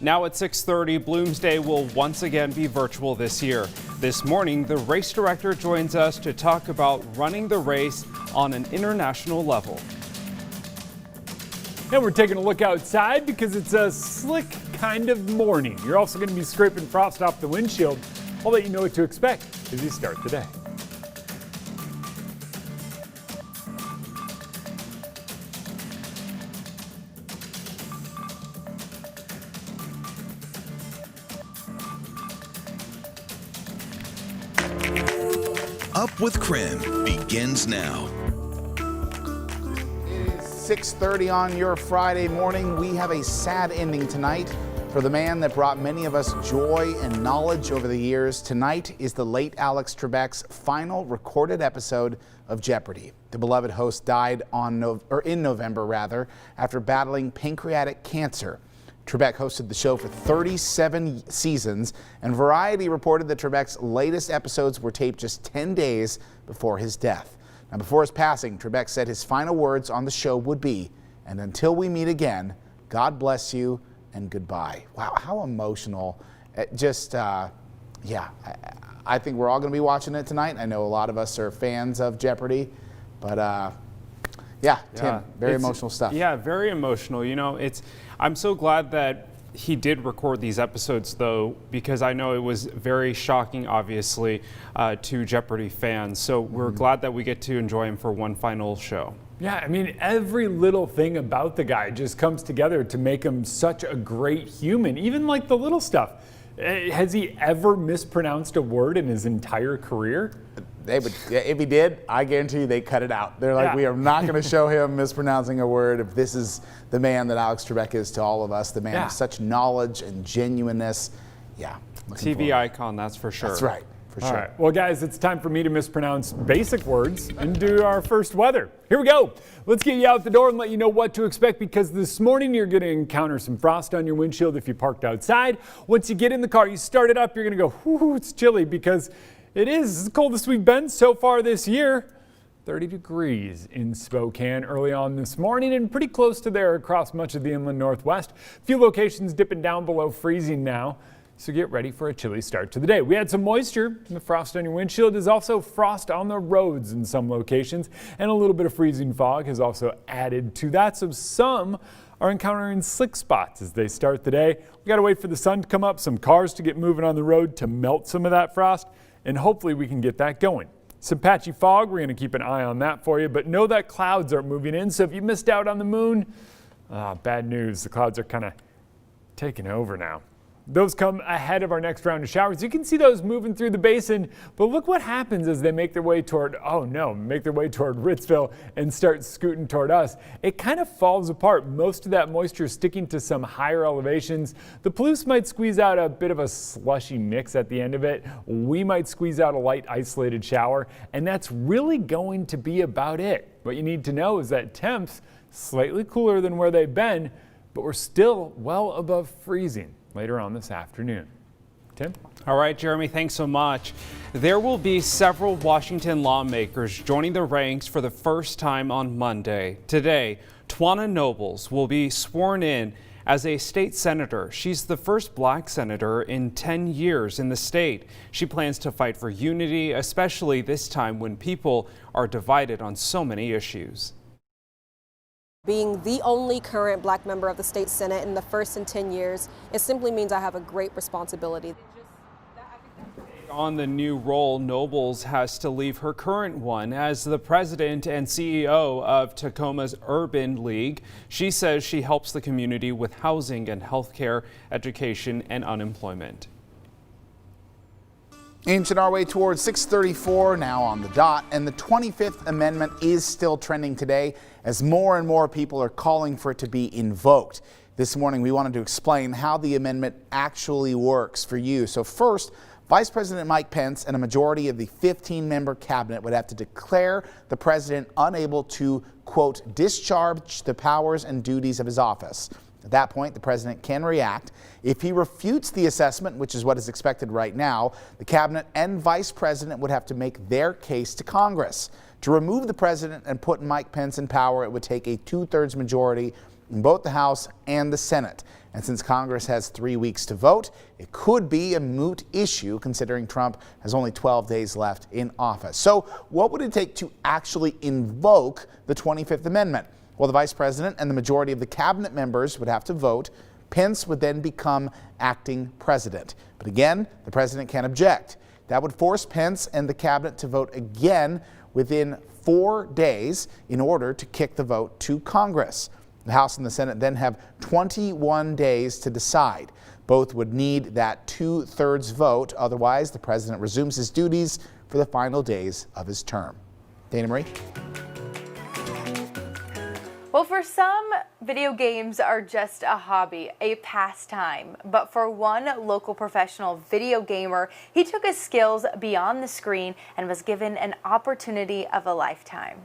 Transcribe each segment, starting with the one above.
Now at 6:30, Bloomsday will once again be virtual this year. This morning, the race director joins us to talk about running the race on an international level. And we're taking a look outside because it's a slick kind of morning. You're also going to be scraping frost off the windshield. I'll let you know what to expect as you start the day. Up with KREM begins now. It is 6:30 on your Friday morning. We have a sad ending tonight for the man that brought many of us joy and knowledge over the years. Tonight is the late Alex Trebek's final recorded episode of Jeopardy. The beloved host died in November after battling pancreatic cancer. Trebek hosted the show for 37 seasons, and Variety reported that Trebek's latest episodes were taped just 10 days before his death. Now, before his passing, Trebek said his final words on the show would be, "And until we meet again, God bless you and goodbye." Wow, how emotional. I think we're all going to be watching it tonight. I know a lot of us are fans of Jeopardy, but Tim, very emotional stuff. Yeah, very emotional. You know, I'm so glad that he did record these episodes, though, because I know it was very shocking, obviously, to Jeopardy fans. So we're glad that we get to enjoy him for one final show. Yeah, I mean, every little thing about the guy just comes together to make him such a great human, even like the little stuff. Has he ever mispronounced a word in his entire career? If he did, I guarantee you they cut it out. They're like, we are not going to show him mispronouncing a word. If this is the man that Alex Trebek is to all of us, the man of such knowledge and genuineness. Yeah. TV icon, that's for sure. That's right. For sure. All right. Well, guys, it's time for me to mispronounce basic words and do our first weather. Here we go. Let's get you out the door and let you know what to expect, because this morning you're going to encounter some frost on your windshield if you parked outside. Once you get in the car, you start it up, you're going to go, whoo, it's chilly, because it is the coldest we've been so far this year. 30 degrees in Spokane early on this morning, and pretty close to there across much of the inland northwest. A few locations dipping down below freezing now. So get ready for a chilly start to the day. We had some moisture, and the frost on your windshield is also frost on the roads in some locations, and a little bit of freezing fog has also added to that. So some are encountering slick spots as they start the day. We got to wait for the sun to come up, some cars to get moving on the road to melt some of that frost, and hopefully we can get that going. Some patchy fog, we're going to keep an eye on that for you, but know that clouds are moving in. So if you missed out on the moon, bad news. The clouds are kind of taking over now. Those come ahead of our next round of showers. You can see those moving through the basin, but look what happens as they make their way toward Ritzville and start scooting toward us. It kind of falls apart. Most of that moisture sticking to some higher elevations. The Palouse might squeeze out a bit of a slushy mix at the end of it. We might squeeze out a light isolated shower, and that's really going to be about it. What you need to know is that temps slightly cooler than where they've been, but we're still well above freezing later on this afternoon. Tim? All right, Jeremy, thanks so much. There will be several Washington lawmakers joining the ranks for the first time on Monday. Today, Twana Nobles will be sworn in as a state senator. She's the first black senator in 10 years in the state. She plans to fight for unity, especially this time when people are divided on so many issues. Being the only current black member of the state Senate in the first in 10 years, it simply means I have a great responsibility. On the new role, Nobles has to leave her current one as the president and CEO of Tacoma's Urban League. She says she helps the community with housing and healthcare, education, and unemployment. Inching our way towards 6:34 now on the dot, and the 25th Amendment is still trending today as more and more people are calling for it to be invoked. This morning we wanted to explain how the amendment actually works for you. So first, Vice President Mike Pence and a majority of the 15-member cabinet would have to declare the president unable to, quote, discharge the powers and duties of his office. At that point, the president can react. If he refutes the assessment, which is what is expected right now, the cabinet and vice president would have to make their case to Congress. To remove the president and put Mike Pence in power, it would take a 2/3 majority in both the House and the Senate. And since Congress has 3 weeks to vote, it could be a moot issue considering Trump has only 12 days left in office. So what would it take to actually invoke the 25th Amendment? Well, the vice president and the majority of the cabinet members would have to vote. Pence would then become acting president. But again, the president can't object. That would force Pence and the cabinet to vote again within 4 days in order to kick the vote to Congress. The House and the Senate then have 21 days to decide. Both would need that 2/3 vote. Otherwise, the president resumes his duties for the final days of his term. Dana Marie? Well, for some, video games are just a hobby, a pastime. But for one local professional video gamer, he took his skills beyond the screen and was given an opportunity of a lifetime.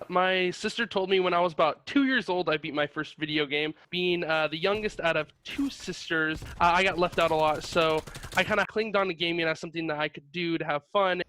My sister told me when I was about 2 years old I beat my first video game. Being the youngest out of 2 sisters, I got left out a lot, so I kind of clinged on to gaming as something that I could do to have fun.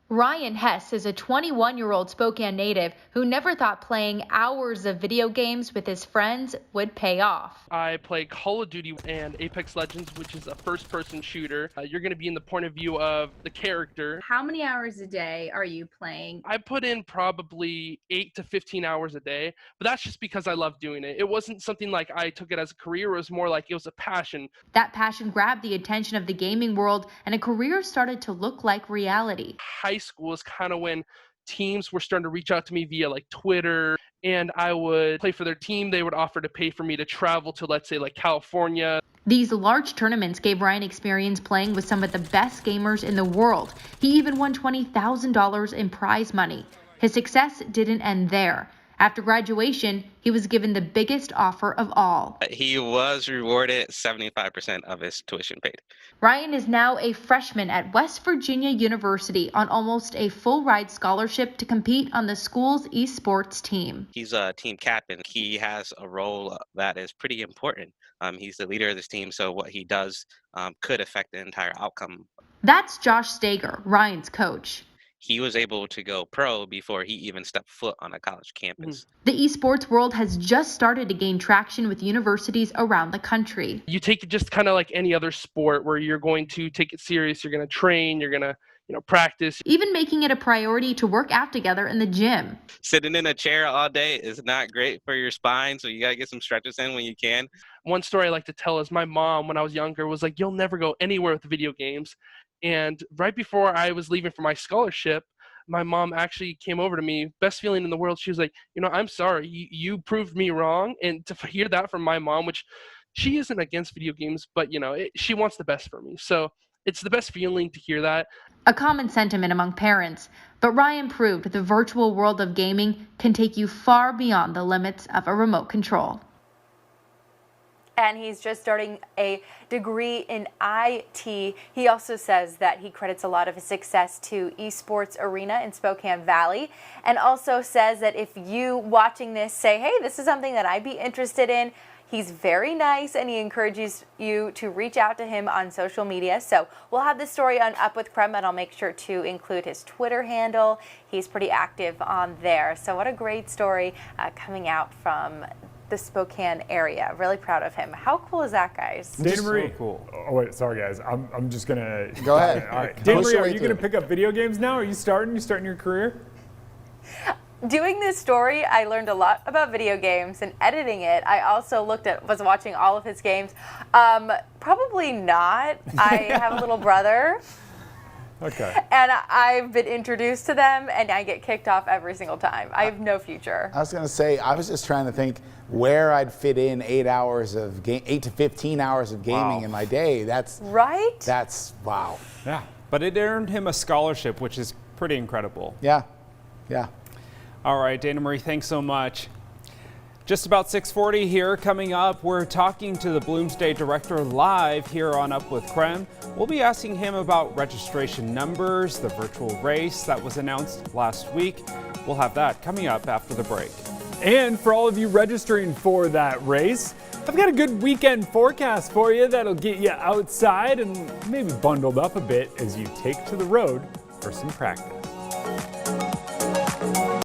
Ryan Hess is a 21-year-old Spokane native who never thought playing hours of video games with his friends would pay off. I play Call of Duty and Apex Legends, which is a first-person shooter. You're going to be in the point of view of the character. How many hours a day are you playing? I put in probably 8 to 15 hours a day, but that's just because I love doing it. It wasn't something like I took it as a career. It was more like it was a passion. That passion grabbed the attention of the gaming world, and a career started to look like reality. High school is kind of when teams were starting to reach out to me via like Twitter, and I would play for their team. They would offer to pay for me to travel to, let's say, like California. These large tournaments gave Ryan experience playing with some of the best gamers in the world. He even won $20,000 in prize money. His success didn't end there. After graduation, he was given the biggest offer of all. He was rewarded 75% of his tuition paid. Ryan is now a freshman at West Virginia University on almost a full-ride scholarship to compete on the school's esports team. He's a team captain. He has a role that is pretty important. He's the leader of this team, so what he does could affect the entire outcome. That's Josh Stager, Ryan's coach. He was able to go pro before he even stepped foot on a college campus. The esports world has just started to gain traction with universities around the country. You take it just kind of like any other sport where you're going to take it serious, you're going to train, you're going to practice. Even making it a priority to work out together in the gym. Sitting in a chair all day is not great for your spine, so you got to get some stretches in when you can. One story I like to tell is my mom, when I was younger, was like, "You'll never go anywhere with video games." And right before I was leaving for my scholarship, my mom actually came over to me, best feeling in the world. She was like, "I'm sorry, you proved me wrong." And to hear that from my mom, which she isn't against video games, but she wants the best for me. So it's the best feeling to hear that. A common sentiment among parents, but Ryan proved the virtual world of gaming can take you far beyond the limits of a remote control. And he's just starting a degree in IT. He also says that he credits a lot of his success to Esports Arena in Spokane Valley, and also says that if you watching this say, "Hey, this is something that I'd be interested in," he's very nice and he encourages you to reach out to him on social media. So we'll have this story on Up with KREM, and I'll make sure to include his Twitter handle. He's pretty active on there. So what a great story coming out from the Spokane area. Really proud of him. How cool is that, guys? Dana Marie. So cool. Oh, wait, sorry, guys. I'm just going to... Go ahead. All right. Dana Marie, are you going to pick up video games now? Are you starting? You starting your career? Doing this story, I learned a lot about video games, and editing it, I also was watching all of his games. Probably not. I have a little brother. Okay. And I've been introduced to them, and I get kicked off every single time. I have no future. I was going to say, I was just trying to think where I'd fit in 8 to 15 hours of gaming in my day. That's right. That's wow. Yeah. But it earned him a scholarship, which is pretty incredible. Yeah. Yeah. All right, Dana Marie, thanks so much. Just about 6:40 here. Coming up, we're talking to the Bloomsday director live here on Up with KREM. We'll be asking him about registration numbers, the virtual race that was announced last week. We'll have that coming up after the break. And for all of you registering for that race, I've got a good weekend forecast for you that'll get you outside and maybe bundled up a bit as you take to the road for some practice.